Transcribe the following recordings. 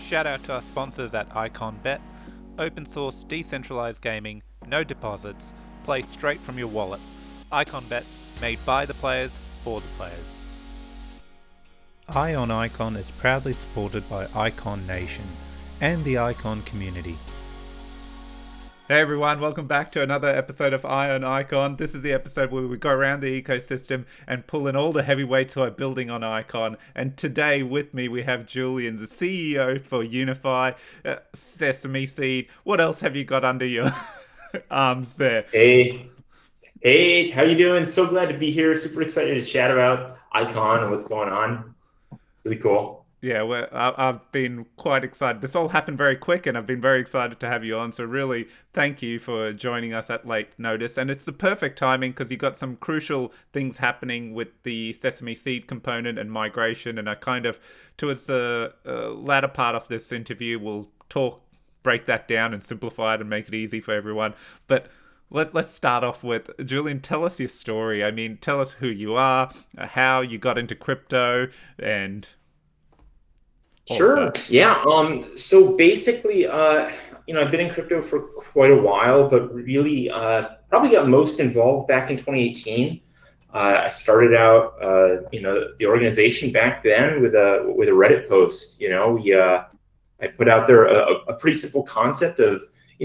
Shout out to our sponsors at IconBet. Open source, decentralized gaming, no deposits, play straight from your wallet. IconBet, made by the players, for the players. Eye on Icon is proudly supported by Icon Nation and the Icon community. Hey everyone, welcome back to another episode of Eye on Icon. This is the episode where we go around the ecosystem and pull in all the heavyweights who are building on Icon. And today with me we have Julian, the CEO for Unifi, Sesame Seed. What else have you got under your arms there? Hey, how you doing? So glad to be here. Super excited to chat about Icon and what's going on. Really cool. Yeah, well, I've been quite excited. This all happened very quick, and I've been very excited to have you on. So really, thank you for joining us at late notice. And it's the perfect timing because you got some crucial things happening with the Sesame Seed component and migration. And I kind of, towards the latter part of this interview, we'll break that down and simplify it and make it easy for everyone. But let's start off with Julian. Tell us your story. I mean, tell us who you are, how you got into crypto, and all of Sure. that. Yeah. So basically, I've been in crypto for quite a while, but really, probably got most involved back in 2018. I started out, the organization back then with a Reddit post. I put out there a pretty simple concept of,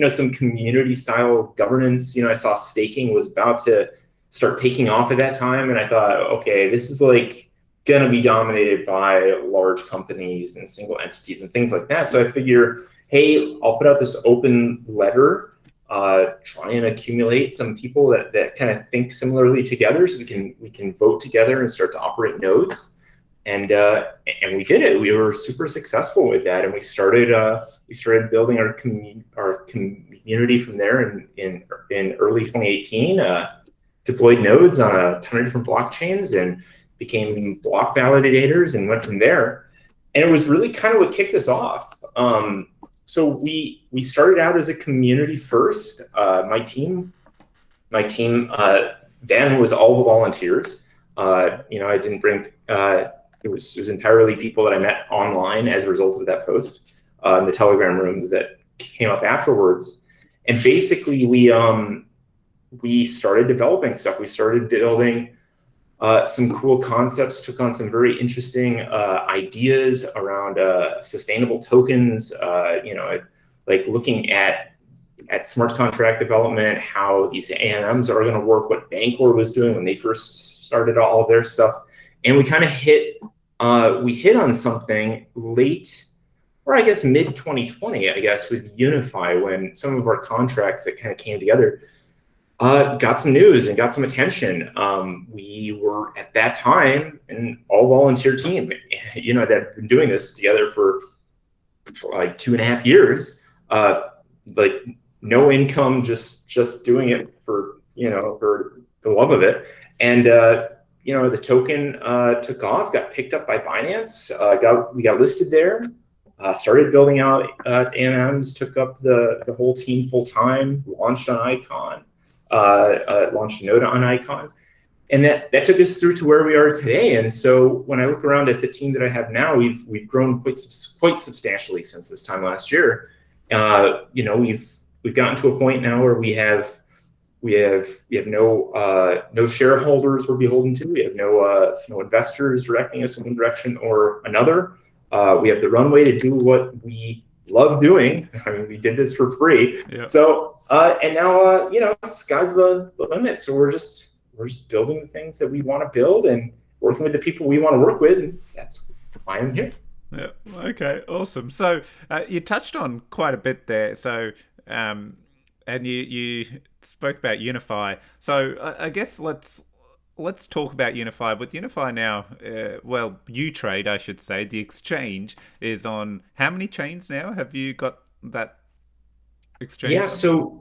some community style governance. I saw staking was about to start taking off at that time. And I thought, okay, this is like going to be dominated by large companies and single entities and things like that. So I figure, hey, I'll put out this open letter, try and accumulate some people that kind of think similarly together so we can vote together and start to operate nodes. And we did it. We were super successful with that, and we started building our community from there in early 2018. Deployed nodes on a ton of different blockchains and became block validators and went from there. And it was really kind of what kicked us off. So we started out as a community first. My team then was all the volunteers. I didn't bring. It was entirely people that I met online as a result of that post in the Telegram rooms that came up afterwards. And basically, we started developing stuff. We started building some cool concepts, took on some very interesting ideas around sustainable tokens, like looking at smart contract development, how these AMMs are going to work, what Bancor was doing when they first started all of their stuff. And we kind of hit on something late, or I guess mid 2020, I guess, with Unifi, when some of our contracts that kind of came together got some news and got some attention. We were at that time an all volunteer team, that had been doing this together for like 2.5 years, like no income, just doing it for the love of it. And the token took off, got picked up by Binance, we got listed there. Started building out AMMs, took up the whole team full time, launched on Icon. Launched a node on Icon, and that took us through to where we are today. And so when I look around at the team that I have now, we've grown quite substantially since this time last year. We've gotten to a point now where we have no shareholders we're beholden to. We have no investors directing us in one direction or another. We have the runway to do what we love doing. I mean, we did this for free. Yeah. So and now sky's the limit. So we're just building the things that we want to build and working with the people we want to work with, and that's why I'm here. Yeah. Okay. Awesome. So you touched on quite a bit there. So and you spoke about Unifi. So I guess let's talk about Unifi. With Unifi now, Utrade, I should say, the exchange is on how many chains now? Have you got that exchange? Yeah. So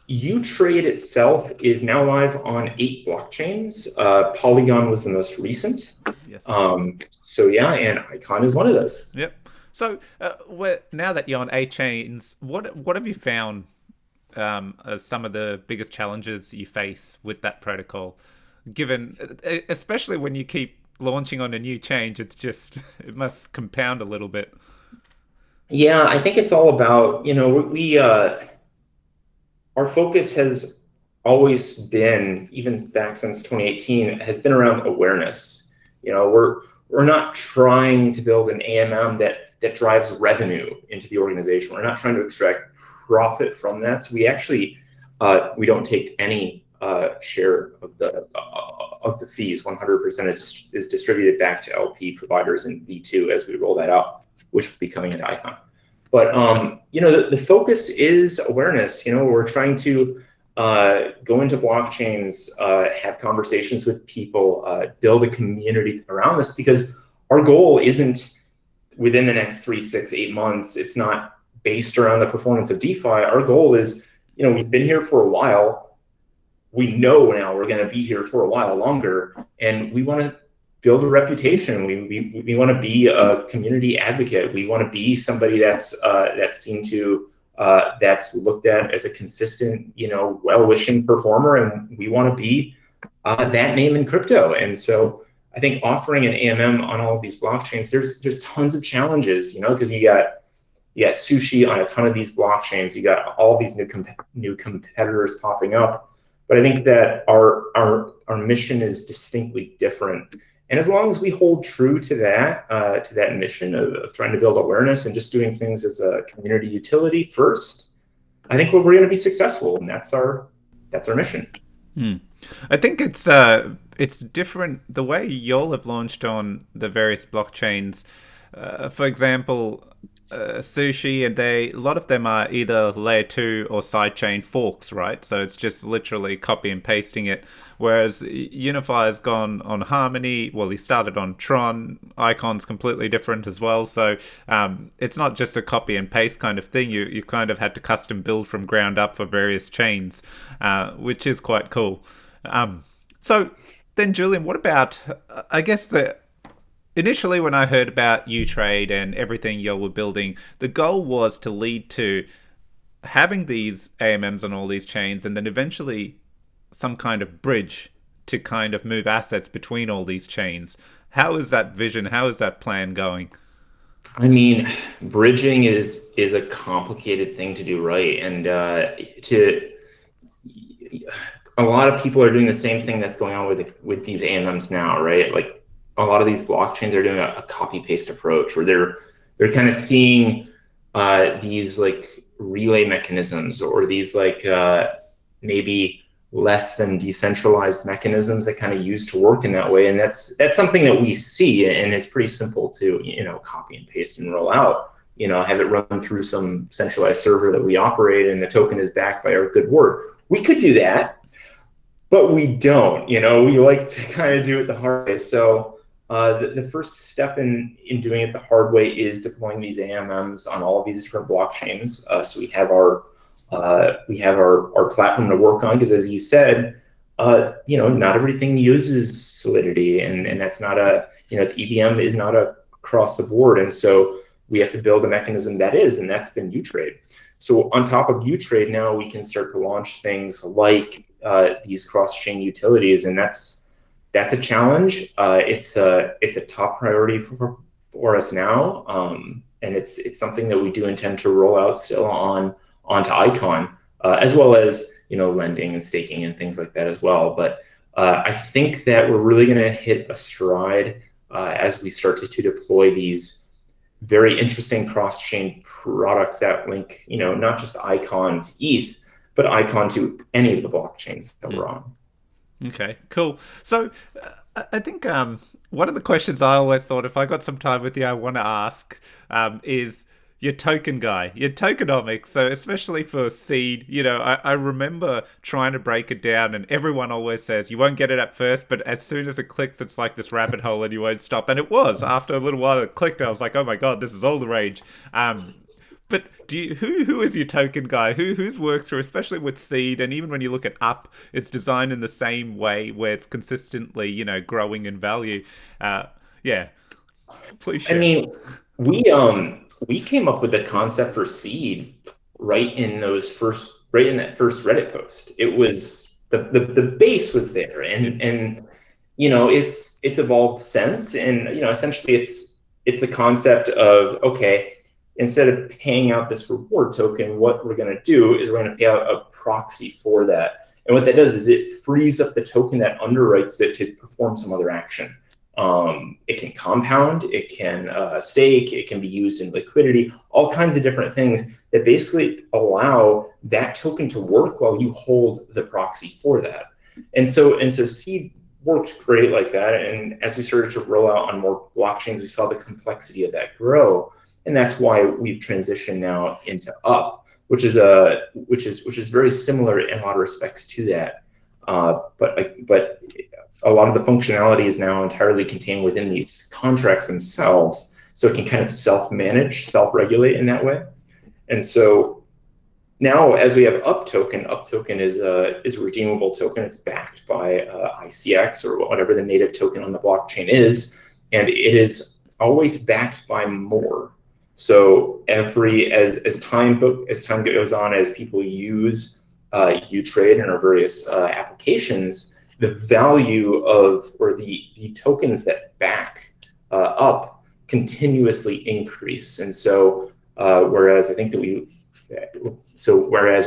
Utrade itself is now live on 8 blockchains. Polygon was the most recent. Yes. So yeah, and Icon is one of those. Yep. So now that you're on 8 chains, what have you found as some of the biggest challenges you face with that protocol? Given, especially when you keep launching on a new change, it must compound a little bit. Yeah, I think it's all about, our focus has always been, even back since 2018, has been around awareness. We're not trying to build an AMM that drives revenue into the organization. We're not trying to extract profit from that. So we actually we don't take any share of the fees. 100% is distributed back to LP providers in V2 as we roll that out, which will be coming into Icon. But the focus is awareness. We're trying to go into blockchains, have conversations with people, build a community around this, because our goal isn't within the next 3, 6, 8 months. It's not based around the performance of DeFi. Our goal is, we've been here for a while. We know now we're going to be here for a while longer, and we want to build a reputation. We want to be a community advocate. We want to be somebody that's seen to that's looked at as a consistent, well-wishing performer, and we want to be that name in crypto. And so I think offering an AMM on all of these blockchains, there's tons of challenges, because you got sushi on a ton of these blockchains. You got all these new competitors popping up. But I think that our mission is distinctly different. And as long as we hold true to that mission of trying to build awareness and just doing things as a community utility first, I think we're going to be successful, and that's our mission. I think it's different the way y'all have launched on the various blockchains. For example, Sushi, and a lot of them are either layer 2 or sidechain forks, right? So it's just literally copy and pasting it. Whereas Unifi has gone on Harmony. Well, he started on Tron. Icon's completely different as well. So it's not just a copy and paste kind of thing. You kind of had to custom build from ground up for various chains, which is quite cool. So then, Julian, what about, I guess, initially when I heard about Utrade and everything you were building, the goal was to lead to having these AMMs on all these chains, and then eventually some kind of bridge to kind of move assets between all these chains. How is that vision? How is that plan going? I mean, bridging is a complicated thing to do right, and to a lot of people are doing the same thing that's going on with these AMMs now, right? Like a lot of these blockchains are doing a copy paste approach, where they're kind of seeing these like relay mechanisms, or these like maybe less than decentralized mechanisms that kind of used to work in that way. And that's something that we see, and it's pretty simple to copy and paste and roll out. Have it run through some centralized server that we operate, and the token is backed by our good word. We could do that, but we don't. We like to kind of do it the hard way. So the first step in doing it the hard way is deploying these AMMs on all of these different blockchains. So we have our platform to work on, because as you said, not everything uses Solidity, and that's not the EVM is not across the board, and so we have to build a mechanism that is, and that's been Utrade. So on top of Utrade, now we can start to launch things like these cross-chain utilities, and that's a challenge. It's a top priority for us now, and it's something that we do intend to roll out still onto Icon, as well as lending and staking and things like that as well. But I think that we're really going to hit a stride as we start to deploy these very interesting cross-chain products that link, not just Icon to ETH, but Icon to any of the blockchains that we're on. Okay, cool. So I think one of the questions I always thought, if I got some time with you, I want to ask is your token guy, your tokenomics. So especially for seed, I remember trying to break it down, and everyone always says you won't get it at first, but as soon as it clicks, it's like this rabbit hole and you won't stop. And it was. After a little while it clicked, I was like, oh my God, this is all the rage. But who is your token guy? Who's worked through, especially with seed, and even when you look at up, it's designed in the same way where it's consistently, growing in value. Yeah, please share. I mean, we came up with the concept for seed right in that first Reddit post. It was the base was there, and it's evolved since, and essentially it's the concept of, okay, instead of paying out this reward token, what we're going to do is we're going to pay out a proxy for that. And what that does is it frees up the token that underwrites it to perform some other action. It can compound, it can stake, it can be used in liquidity, all kinds of different things that basically allow that token to work while you hold the proxy for that. And so Seed worked great like that. And as we started to roll out on more blockchains, we saw the complexity of that grow. And that's why we've transitioned now into Up, which is very similar in a lot of respects to that. But a lot of the functionality is now entirely contained within these contracts themselves, so it can kind of self-manage, self-regulate in that way. And so now, as we have Up token is a redeemable token. It's backed by ICX or whatever the native token on the blockchain is, and it is always backed by more. So as time goes on, as people use U-Trade and our various applications, the value of, or the tokens that back Up continuously increase. And so whereas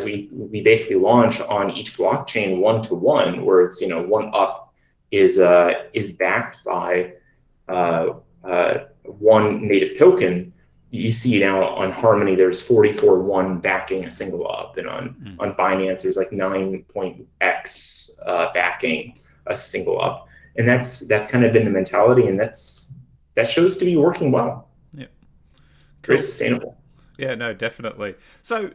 we basically launch on each blockchain 1-to-1, where it's, one Up is backed by one native token. You see now on Harmony there's 44-1 backing a single Up, and on Binance there's like 9.x backing a single Up, and that's kind of been the mentality, and that shows to be working well. Yeah, cool. Very sustainable. Yeah, no, definitely. So,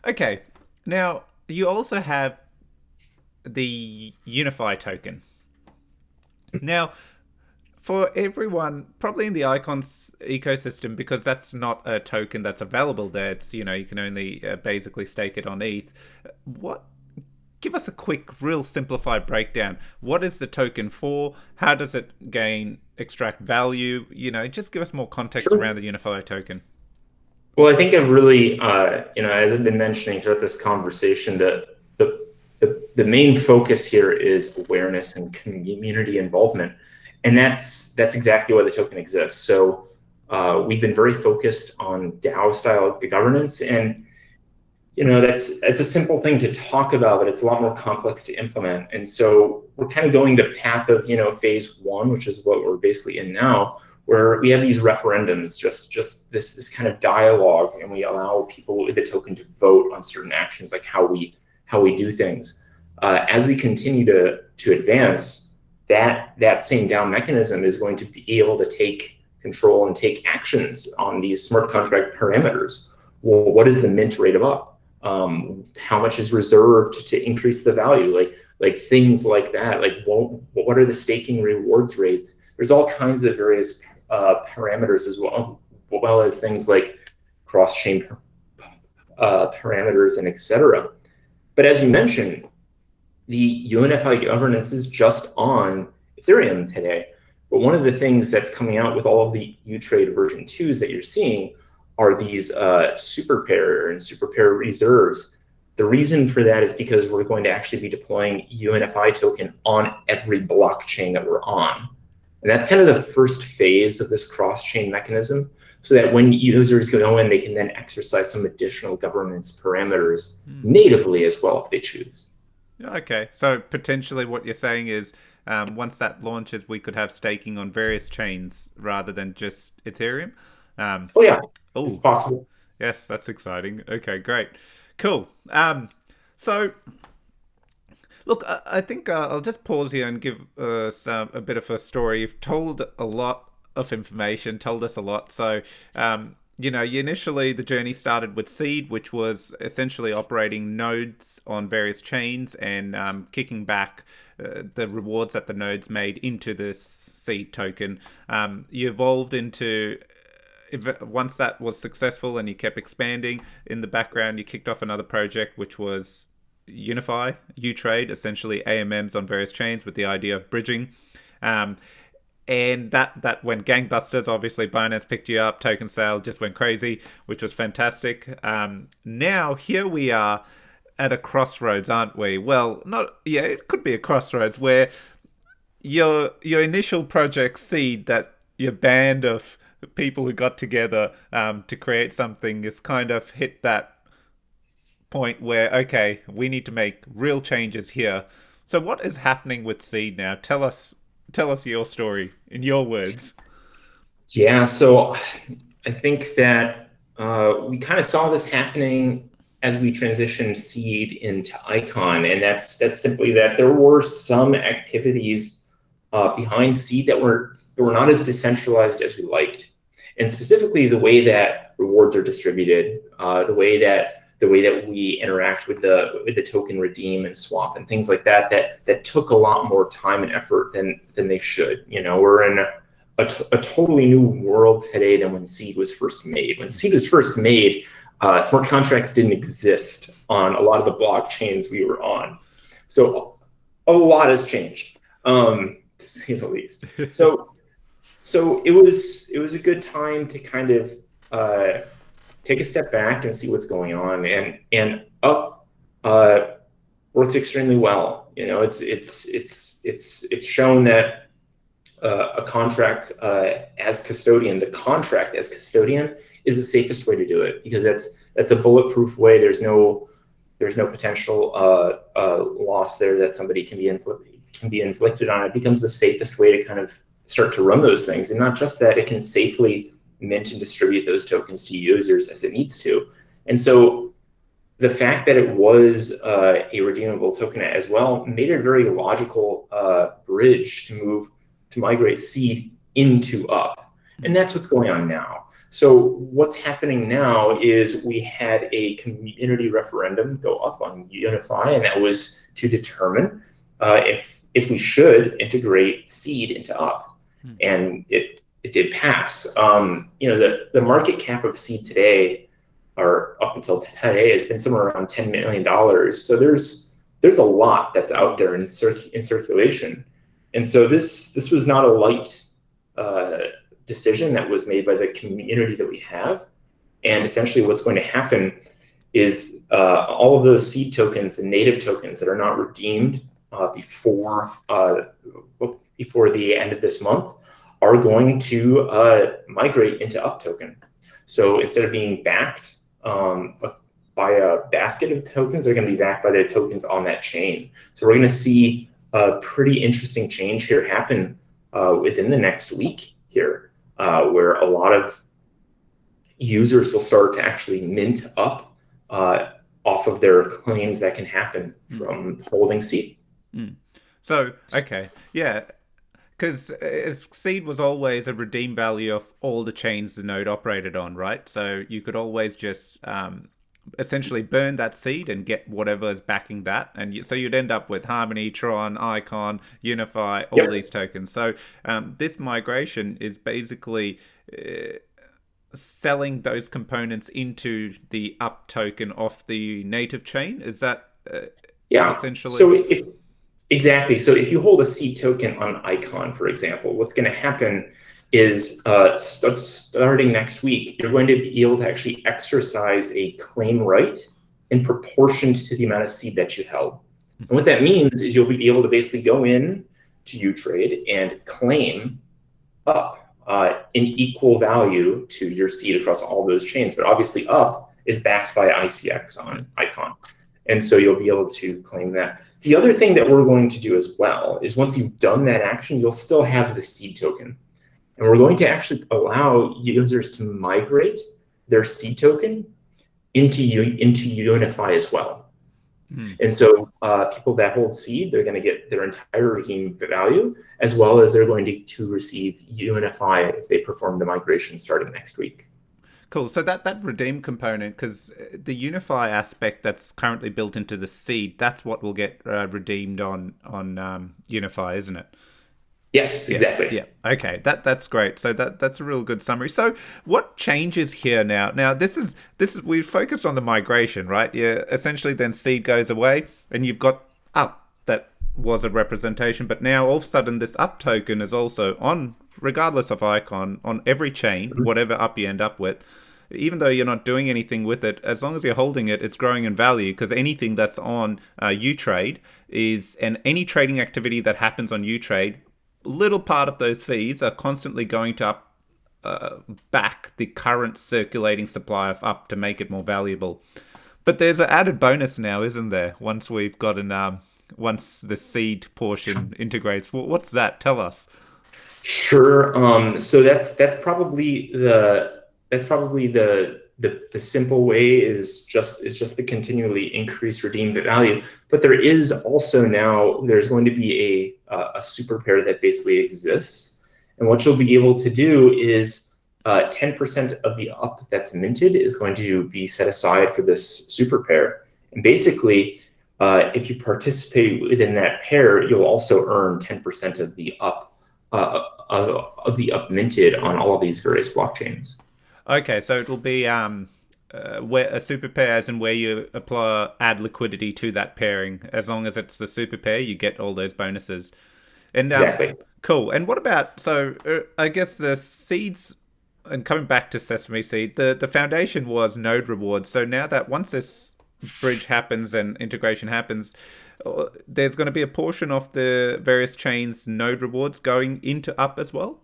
okay, now you also have the Unifi token. Now, for everyone, probably in the Icons ecosystem, because that's not a token that's available there. It's, you can only basically stake it on ETH. Give us a quick, real simplified breakdown. What is the token for? How does it extract value? Just give us more context around the Unifi token. Well, I think I've really, as I've been mentioning throughout this conversation, the main focus here is awareness and community involvement. And that's exactly why the token exists. So we've been very focused on DAO style governance, and it's a simple thing to talk about, but it's a lot more complex to implement. And so we're kind of going the path of phase one, which is what we're basically in now, where we have these referendums, just this kind of dialogue, and we allow people with the token to vote on certain actions, like how we do things. As we continue to advance, that same DAO mechanism is going to be able to take control and take actions on these smart contract parameters. Well, what is the mint rate of Up? How much is reserved to increase the value? Like things like that. Like, what are the staking rewards rates? There's all kinds of various parameters as well as things like cross-chain parameters and etc. But as you mentioned, the Unifi governance is just on Ethereum today. But one of the things that's coming out with all of the U-Trade version 2s that you're seeing are these super pair and super pair reserves. The reason for that is because we're going to actually be deploying Unifi token on every blockchain that we're on. And that's kind of the first phase of this cross-chain mechanism, so that when users go in, they can then exercise some additional governance parameters natively as well if they choose. Okay, so potentially what you're saying is once that launches, we could have staking on various chains rather than just Ethereum? Oh, yeah. It's possible. Yes, that's exciting. Okay, great. Cool. So, look, I think I'll just pause here and give us a bit of a story. You've told a lot of information, told us a lot. So, initially the journey started with Seed, which was essentially operating nodes on various chains and kicking back the rewards that the nodes made into this Seed token. You evolved into, once that was successful and you kept expanding, in the background you kicked off another project, which was Unifi, U-Trade, essentially AMMs on various chains with the idea of bridging. And that went gangbusters. Obviously, Binance picked you up. Token sale just went crazy, which was fantastic. Now, here we are at a crossroads, aren't we? Well, it could be a crossroads where your initial project Seed, that your band of people who got together to create something has kind of hit that point where, okay, we need to make real changes here. So what is happening with Seed now? Tell us your story in your words. Yeah, so I think that we kind of saw this happening as we transitioned Seed into Icon, and that's simply that there were some activities behind Seed that were not as decentralized as we liked, and specifically the way that rewards are distributed, the way that we interact with the token redeem and swap and things like that that took a lot more time and effort than they should. We're in a totally new world today than when Seed was first made. When Seed was first made, smart contracts didn't exist on a lot of the blockchains we were on. So a lot has changed, to say the least. So it was a good time to kind of take a step back and see what's going on. And Up works extremely well. It's shown that a contract as custodian, the contract as custodian is the safest way to do it, because that's a bulletproof way. There's no potential loss there that somebody can be inflicted on. It becomes the safest way to kind of start to run those things. And not just that, it can safely mint and distribute those tokens to users as it needs to. And so the fact that it was a redeemable token as well made it a very logical bridge to migrate Seed into Up. And that's what's going on now. So what's happening now is we had a community referendum go up on Unifi, and that was to determine if we should integrate Seed into Up. And it did pass. The market cap of Seed today, or up until today, has been somewhere around $10 million. So there's a lot that's out there in circulation. And so this was not a light decision that was made by the community that we have. And essentially what's going to happen is all of those Seed tokens, the native tokens that are not redeemed before the end of this month, are going to migrate into Up token. So instead of being backed by a basket of tokens, they're going to be backed by the tokens on that chain. So we're going to see a pretty interesting change here happen within the next week here, where a lot of users will start to actually mint Up off of their claims that can happen from holding Seed. So, okay, yeah. Because Seed was always a redeem value of all the chains the node operated on, right? So you could always just essentially burn that Seed and get whatever is backing that. And so you'd end up with Harmony, Tron, Icon, Unifi, all these tokens. So this migration is basically selling those components into the Up token off the native chain. Is that essentially? So exactly. So if you hold a Seed token on Icon, for example, what's going to happen is starting next week, you're going to be able to actually exercise a claim right in proportion to the amount of Seed that you held. And what that means is you'll be able to basically go in to Utrade and claim Up in equal value to your Seed across all those chains. But obviously Up is backed by ICX on Icon. And so you'll be able to claim that. The other thing that we're going to do as well is once you've done that action, you'll still have the Seed token. And we're going to actually allow users to migrate their Seed token into Unifi as well. And so people that hold Seed, they're going to get their entire redeem value, as well as they're going to receive Unifi if they perform the migration starting next week. Cool. So that redeem component, because the Unifi aspect that's currently built into the Seed, that's what will get redeemed on Unifi, isn't it? Yes, exactly. Yeah. Okay. That's great. So that's a real good summary. So what changes here now? Now this is we focused on the migration, right? Yeah. Essentially, then Seed goes away, and you've got Up that was a representation, but now all of a sudden this Up token is also on, regardless of Icon, on every chain, whatever Up you end up with. Even though you're not doing anything with it, as long as you're holding it, it's growing in value, because anything that's on Utrade and any trading activity that happens on Utrade, little part of those fees are constantly going to Up back the current circulating supply of up to make it more valuable. But there's an added bonus now, isn't there? Once we've gotten once the seed portion integrates, what's that? Tell us. Sure. So that's probably the simple way is just the continually increased redeemed value. But there is also now there's going to be a super pair that basically exists, and what you'll be able to do is 10% of the up that's minted is going to be set aside for this super pair, and basically. If you participate within that pair, you'll also earn 10% of the up minted on all of these various blockchains. Okay, so it'll be where a super pair, as in where you add liquidity to that pairing. As long as it's the super pair, you get all those bonuses. And Exactly. cool. And what about I guess the seeds. And coming back to Sesame Seed, the foundation was node rewards. So now that once this bridge happens and integration happens, there's going to be a portion of the various chains node rewards going into up as well.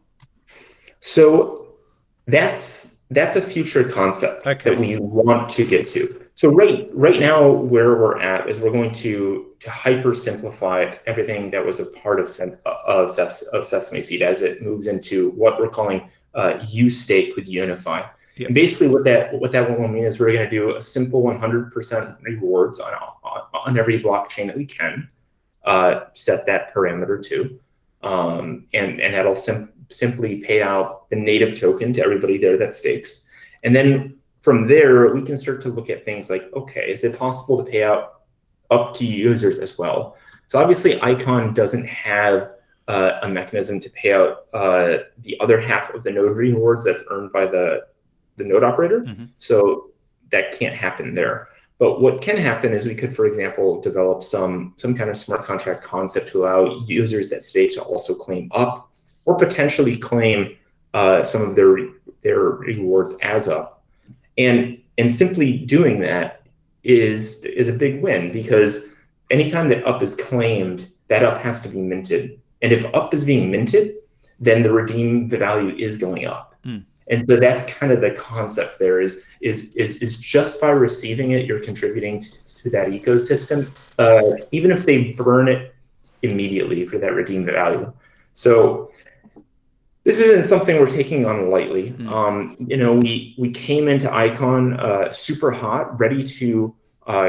So that's a future concept that we want to get to. So right now where we're at is we're going to hyper simplify everything that was a part of Sesame Seed as it moves into what we're calling U-stake with Unifi. Yep. And basically what that will mean is we're going to do a simple 100% rewards on every blockchain that we can set that parameter to. And that'll simply pay out the native token to everybody there that stakes. And then from there, we can start to look at things like, okay, is it possible to pay out up to users as well? So obviously Icon doesn't have a mechanism to pay out the other half of the node rewards that's earned by the node operator. Mm-hmm. So that can't happen there. But what can happen is we could, for example, develop some kind of smart contract concept to allow users that stake to also claim up or potentially claim some of their rewards as up. And simply doing that is a big win, because anytime that up is claimed, that up has to be minted. And if up is being minted, then the value is going up. Mm. And so that's kind of the concept there is just by receiving it, you're contributing to that ecosystem, even if they burn it immediately for that redeemed value. So this isn't something we're taking on lightly. Mm. We came into Icon super hot, ready to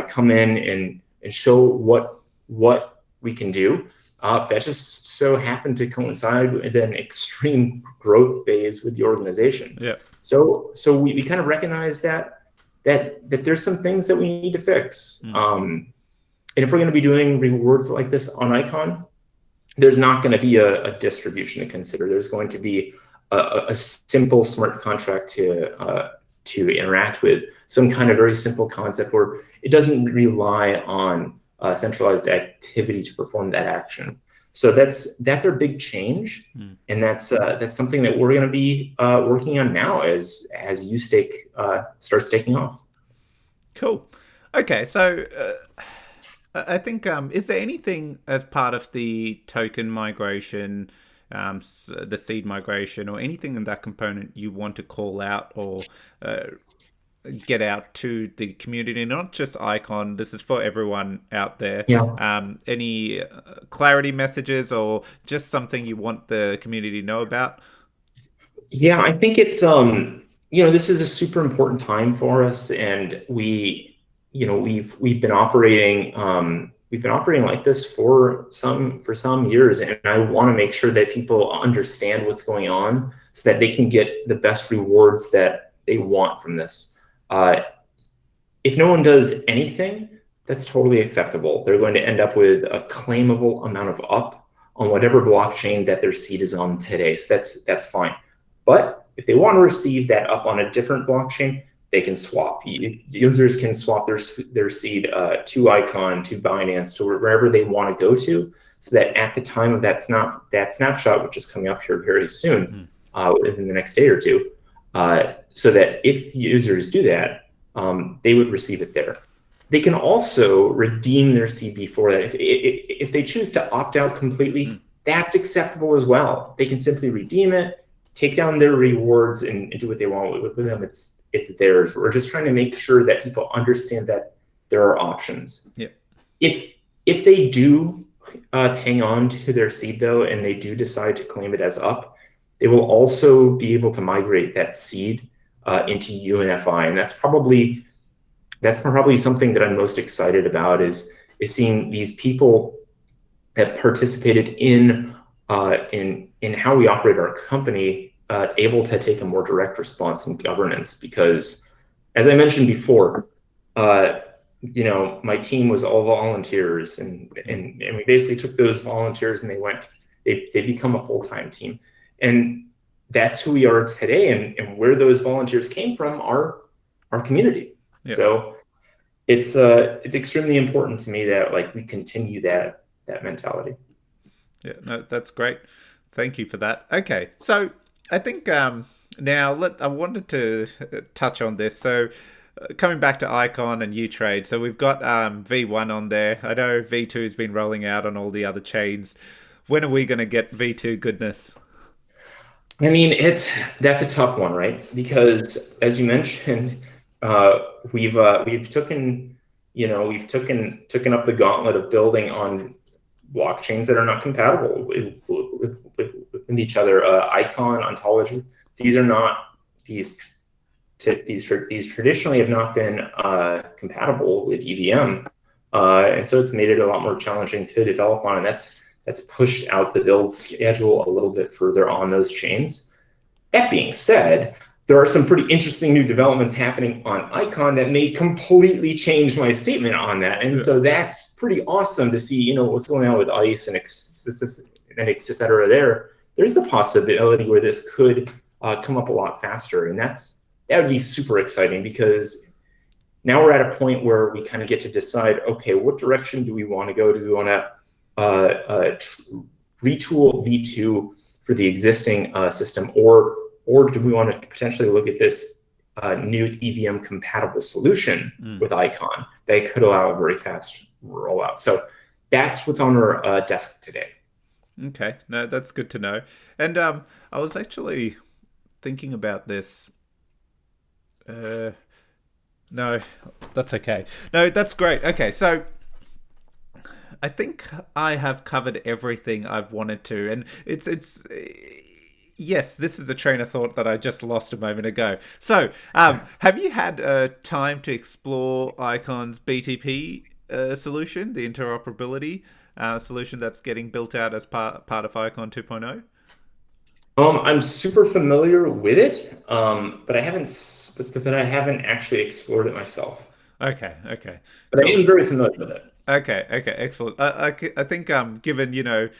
come in and show what we can do. That just so happened to coincide with an extreme growth phase with the organization. Yeah. So we kind of recognize that there's some things that we need to fix. And if we're going to be doing rewards like this on Icon, there's not going to be a distribution to consider. There's going to be a simple smart contract to interact with, some kind of very simple concept where it doesn't rely on centralized activity to perform that action. So that's our big change, and that's something that we're going to be working on now as UStake starts taking off. Cool. Okay, so I think is there anything as part of the token migration, the seed migration, or anything in that component you want to call out or get out to the community, not just Icon, this is for everyone out there? Yeah. Any clarity messages or just something you want the community to know about? Yeah, I think it's this is a super important time for us, and we've been operating like this for some years, and I want to make sure that people understand what's going on so that they can get the best rewards that they want from this. If no one does anything, that's totally acceptable. They're going to end up with a claimable amount of up on whatever blockchain that their seed is on today. So that's fine. But if they want to receive that up on a different blockchain, they can swap. Users can swap their seed to Icon, to Binance, to wherever they want to go to, so that at the time of that snapshot, which is coming up here very soon, within the next day or two, so that if users do that, they would receive it there. They can also redeem their seed before that. If they choose to opt out completely, that's acceptable as well. They can simply redeem it, take down their rewards and do what they want with them. It's theirs. We're just trying to make sure that people understand that there are options. Yeah. If they do hang on to their seed though, and they do decide to claim it as up, they will also be able to migrate that seed into UNFI, and that's probably something that I'm most excited about is seeing these people that participated in how we operate our company able to take a more direct response in governance. Because, as I mentioned before, my team was all volunteers, and we basically took those volunteers and they become a full-time team, and that's who we are today. And where those volunteers came from are our community. Yeah. So it's extremely important to me that we continue that mentality. Yeah, no, that's great. Thank you for that. Okay, so I think now I wanted to touch on this. So coming back to Icon and U-Trade, so we've got V1 on there. I know V2 has been rolling out on all the other chains. When are we going to get V2 goodness? I mean, that's a tough one, right? Because as you mentioned, we've taken up the gauntlet of building on blockchains that are not compatible with each other. Icon, Ontology, these traditionally have not been compatible with EVM, and so it's made it a lot more challenging to develop on, and that's pushed out the build schedule a little bit further on those chains. That being said, there are some pretty interesting new developments happening on Icon that may completely change my statement on that. And so that's pretty awesome to see, what's going on with ICE and et cetera there. There's the possibility where this could come up a lot faster. And that would be super exciting, because now we're at a point where we kind of get to decide, okay, what direction do we want to go? Do we want to retool V2 for the existing system, or do we want to potentially look at this new EVM compatible solution with Icon that could allow a very fast rollout? So that's what's on our desk today. Okay, no, that's good to know. And I was actually thinking about this. No, that's okay. No, that's great. Okay, so I think I have covered everything I've wanted to, and it's yes, this is a train of thought that I just lost a moment ago. So, have you had time to explore Icon's BTP solution, the interoperability solution that's getting built out as part of Icon 2.0? I'm super familiar with it, but I haven't actually explored it myself. Okay. But cool. I am very familiar with it. Okay, excellent. I think given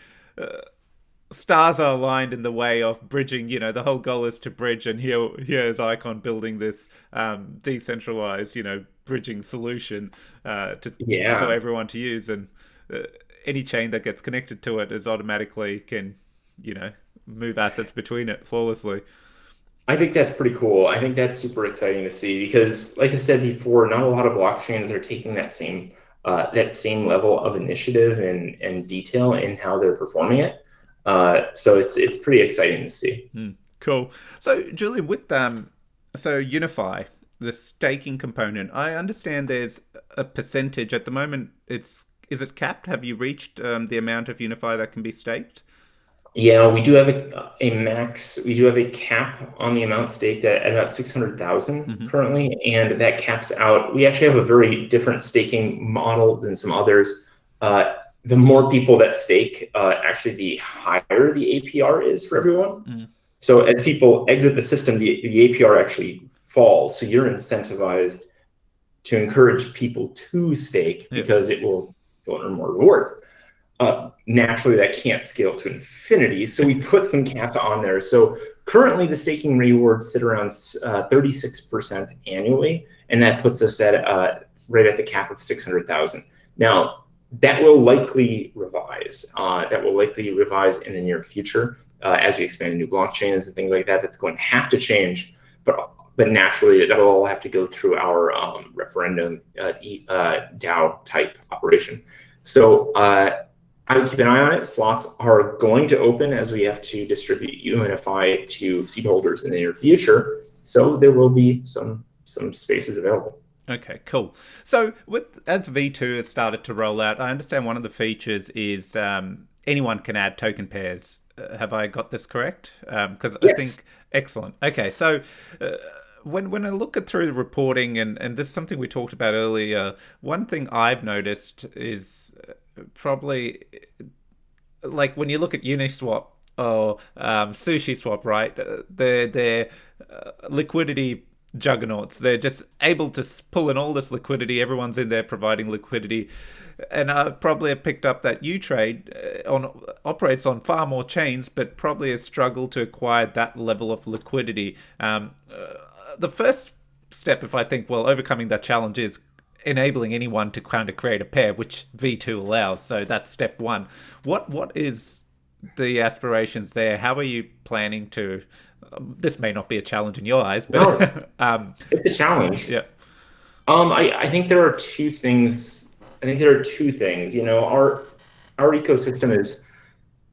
stars are aligned in the way of bridging, the whole goal is to bridge, and here's Icon building this decentralized, bridging solution for everyone to use, and any chain that gets connected to it is automatically can, move assets between it flawlessly. I think that's pretty cool. I think that's super exciting to see, because like I said before, not a lot of blockchains are taking that same level of initiative and detail in how they're performing it. So it's pretty exciting to see. Cool. So Julian, with so Unifi, the staking component, I understand there's a percentage at the moment. Is it capped? Have you reached the amount of Unifi that can be staked? Yeah, we do have a max. We do have a cap on the amount staked at about 600,000 currently, and that caps out. We actually have a very different staking model than some others. The more people that stake, actually, the higher the APR is for everyone. So as people exit the system, the APR actually falls. So you're incentivized to encourage people to stake because it will earn more rewards. Naturally, that can't scale to infinity, so we put some caps on there. So currently, the staking rewards sit around 36% annually, and that puts us at right at the cap of 600,000. Now, that will likely revise. In the near future as we expand new blockchains and things like that. That's going to have to change, but naturally, that'll all have to go through our referendum DAO type operation. So I would keep an eye on it. Slots are going to open as we have to distribute Unifi to seed holders in the near future. So there will be some spaces available. Okay, cool. So, as V2 has started to roll out, I understand one of the features is anyone can add token pairs. Have I got this correct? Because I Yes. think excellent. Okay, so when I look at through the reporting, and this is something we talked about earlier, one thing I've noticed is probably like when you look at Uniswap or Sushi Swap, right? They're liquidity juggernauts. They're just able to pull in all this liquidity. Everyone's in there providing liquidity, and I probably have picked up that Utrade on operates on far more chains, but probably has struggled to acquire that level of liquidity. The first step, if I think, well, overcoming that challenge is enabling anyone to kind of create a pair, which V2 allows. So that's step one. What is the aspirations there? How are you planning to? This may not be a challenge in your eyes, No, but it's a challenge. yeah. I think there are two things. I think there are two things. Our ecosystem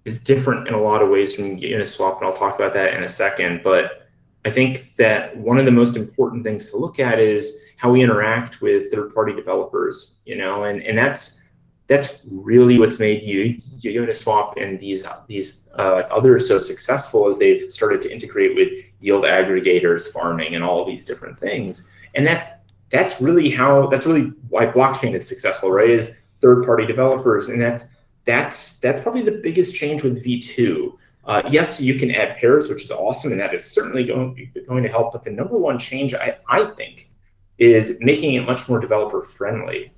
is different in a lot of ways from Uniswap, and I'll talk about that in a second. But I think that one of the most important things to look at is how we interact with third-party developers. And that's really what's made Uniswap and these others so successful, as they've started to integrate with yield aggregators, farming, and all of these different things. And that's really why blockchain is successful, right? Is third-party developers, and that's probably the biggest change with V2. Yes, you can add pairs, which is awesome, and that is certainly going to help. But the number one change, I think, is making it much more developer friendly.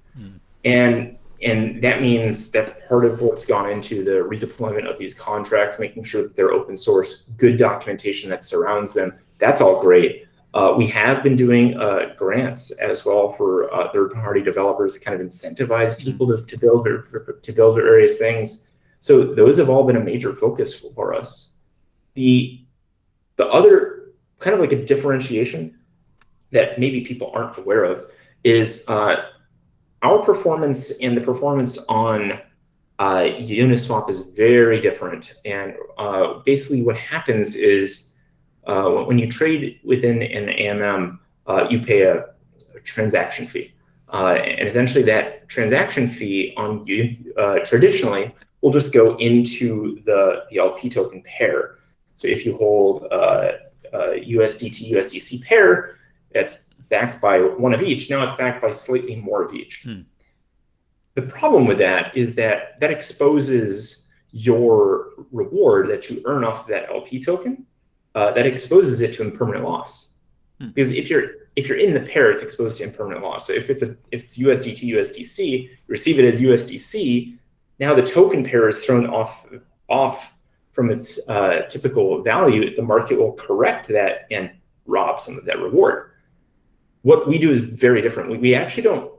And that means that's part of what's gone into the redeployment of these contracts, making sure that they're open source, good documentation that surrounds them. That's all great. We have been doing grants as well for third-party developers to kind of incentivize people to build various things. So those have all been a major focus for us. The other kind of like a differentiation that maybe people aren't aware of is our performance and the performance on Uniswap is very different. And basically what happens is when you trade within an AMM, you pay a transaction fee. And essentially that transaction fee on traditionally will just go into the LP token pair. So if you hold USDT, USDC pair, that's backed by one of each. Now it's backed by slightly more of each. The problem with that is that exposes your reward that you earn off of that LP token. That exposes it to impermanent loss. Because if you're in the pair, it's exposed to impermanent loss. So if it's USDT, USDC, you receive it as USDC. Now the token pair is thrown off from its typical value. The market will correct that and rob some of that reward. What we do is very different. We actually don't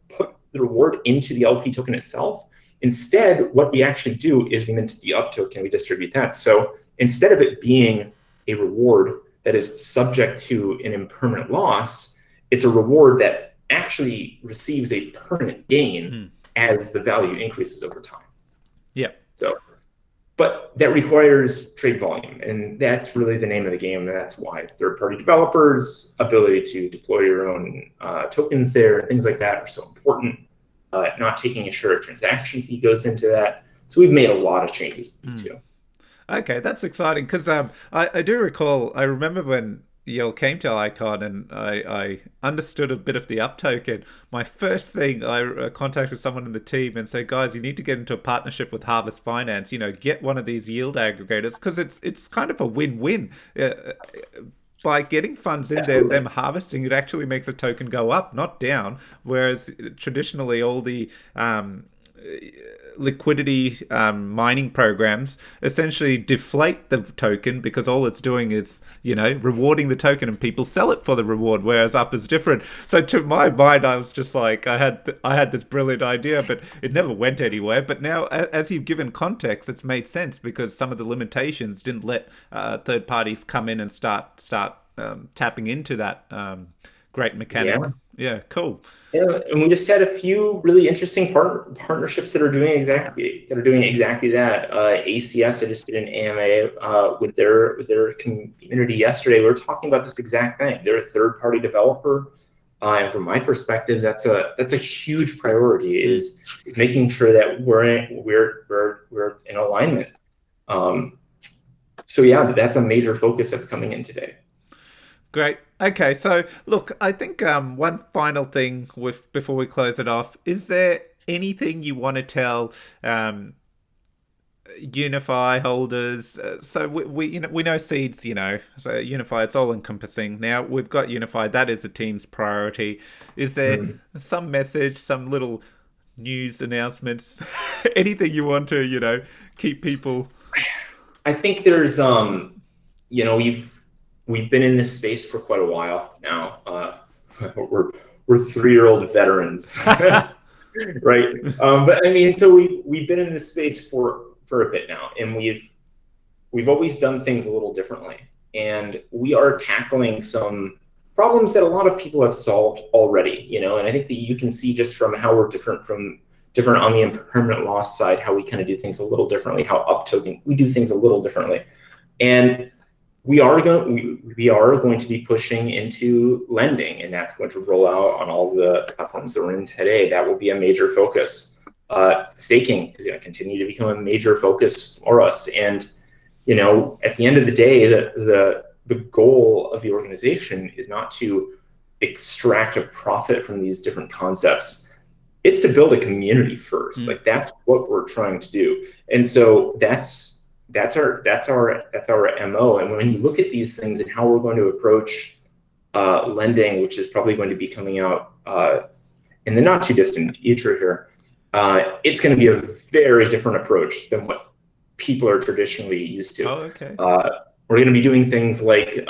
put the reward into the LP token itself. Instead, what we actually do is we mint the up token, we distribute that. So instead of it being a reward that is subject to an impermanent loss, it's a reward that actually receives a permanent gain as the value increases over time. Yeah. But that requires trade volume, and that's really the name of the game. And that's why third-party developers' ability to deploy your own tokens there and things like that are so important. Not taking a sure transaction fee goes into that. So we've made a lot of changes too. Okay, that's exciting because I do recall. I remember when you came to Icon and I understood a bit of the up token. My first thing, I contacted someone in the team and said, guys, you need to get into a partnership with Harvest Finance. Get one of these yield aggregators because it's kind of a win-win. By getting funds in there and them harvesting, it actually makes the token go up, not down. Whereas traditionally all the liquidity mining programs essentially deflate the token because all it's doing is rewarding the token and people sell it for the reward, whereas up is different. So to my mind, I was just like, I had this brilliant idea, but it never went anywhere. But now as you've given context, it's made sense because some of the limitations didn't let third parties come in and start tapping into that great mechanic. Yeah, cool. Yeah, and we just had a few really interesting partnerships that are doing exactly that. ACS, I just did an AMA with their community yesterday. We were talking about this exact thing. They're a third-party developer, and from my perspective, that's a huge priority is making sure that we're in alignment. So yeah, that's a major focus that's coming in today. Great. Okay, so look, I think one final thing with before we close it off, is there anything you want to tell Unify holders? So we know seeds, so Unify, it's all encompassing. Now we've got Unify, that is a team's priority. Is there Mm. some message, some little news announcements, anything you want to, keep people? I think there's we've been in this space for quite a while now. We're 3-year-old veterans, right? But I mean, so we've been in this space for a bit now, and we've always done things a little differently, and we are tackling some problems that a lot of people have solved already, and I think that you can see just from how we're different on the impermanent loss side, how we kind of do things a little differently, how uptoken we do things a little differently. And we are going to be pushing into lending, and that's going to roll out on all the platforms that we're in today. That will be a major focus. Staking is going to continue to become a major focus for us. And at the end of the day, the goal of the organization is not to extract a profit from these different concepts. It's to build a community first. Like that's what we're trying to do. And so that's our MO. And when you look at these things and how we're going to approach lending, which is probably going to be coming out in the not too distant future here, it's going to be a very different approach than what people are traditionally used to. Oh, okay. We're going to be doing things like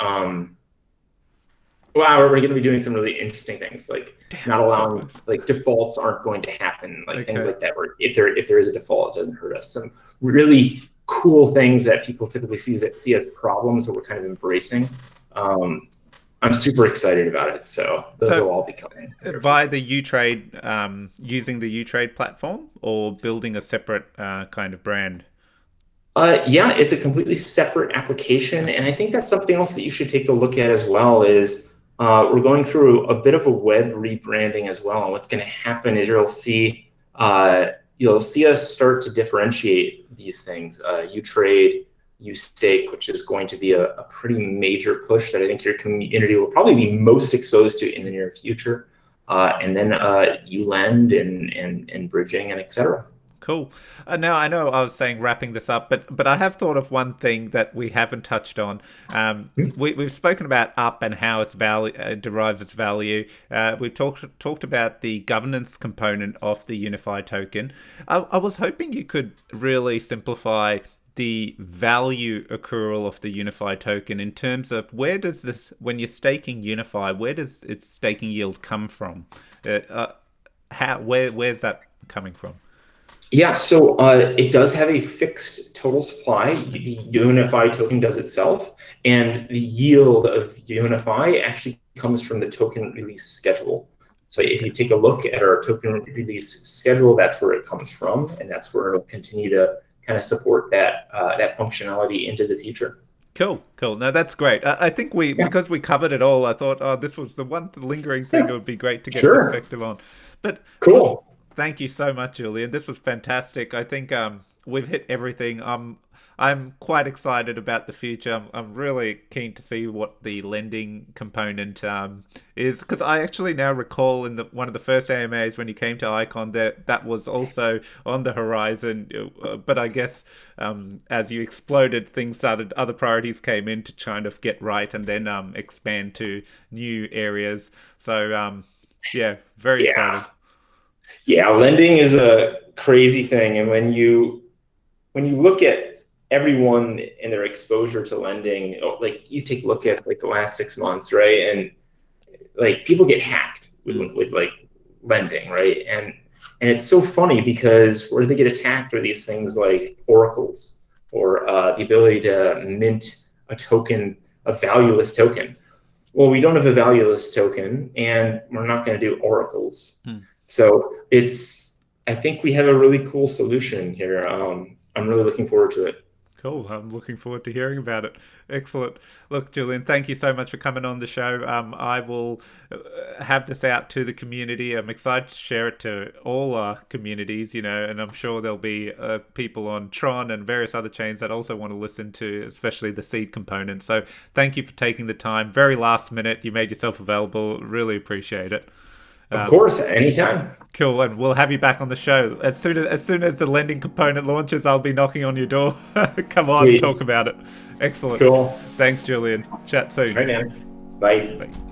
we're going to be doing some really interesting things, like not allowing, like defaults aren't going to happen, like things like that. Where if there is a default, it doesn't hurt us. Some really cool things that people typically see as problems that we're kind of embracing. I'm super excited about it. So those will all be coming via the UTrade, using the UTrade platform, or building a separate kind of brand. Yeah, it's a completely separate application, and I think that's something else that you should take a look at as well. Is we're going through a bit of a web rebranding as well, and what's going to happen is you'll see us start to differentiate these things. UTrade, UStake, which is going to be a pretty major push that I think your community will probably be most exposed to in the near future, and then ULend and bridging and etc. Cool. Now I know I was saying wrapping this up, but I have thought of one thing that we haven't touched on. We've spoken about UP and how its value derives its value. We've talked about the governance component of the Unifi token. I was hoping you could really simplify the value accrual of the Unifi token in terms of where does this, when you're staking Unifi, where does its staking yield come from? Where's that coming from? Yeah, so it does have a fixed total supply. The Unifi token does itself, and the yield of Unifi actually comes from the token release schedule. So if you take a look at our token release schedule, that's where it comes from, and that's where it'll continue to kind of support that functionality into the future. Cool. No, that's great. I think because we covered it all, I thought, this was the one lingering thing it would be great to get perspective on. But cool. Thank you so much, Julian. This was fantastic. I think we've hit everything. I'm quite excited about the future. I'm really keen to see what the lending component is, because I actually now recall in one of the first AMAs when you came to Icon that was also on the horizon. But I guess as you exploded, other priorities came in to kind of get right and then expand to new areas. So very excited. Yeah, lending is a crazy thing, and when you look at everyone and their exposure to lending, like you take a look at like the last 6 months, right? And like people get hacked with like lending, right? And it's so funny because where they get attacked are these things like oracles or the ability to mint a token, a valueless token. Well, we don't have a valueless token, and we're not going to do oracles. So I think we have a really cool solution here. I'm really looking forward to it. Cool. I'm looking forward to hearing about it. Excellent. Look, Julian, thank you so much for coming on the show. I will have this out to the community. I'm excited to share it to all our communities, and I'm sure there'll be people on Tron and various other chains that also want to listen to, especially the seed component. So thank you for taking the time. Very last minute, you made yourself available. Really appreciate it. Of course, anytime. Cool, and we'll have you back on the show as soon as the lending component launches. I'll be knocking on your door. Come on, Sweet. talk about it. Excellent. Cool. Thanks, Julian. Chat soon. Right, man. Bye. Bye.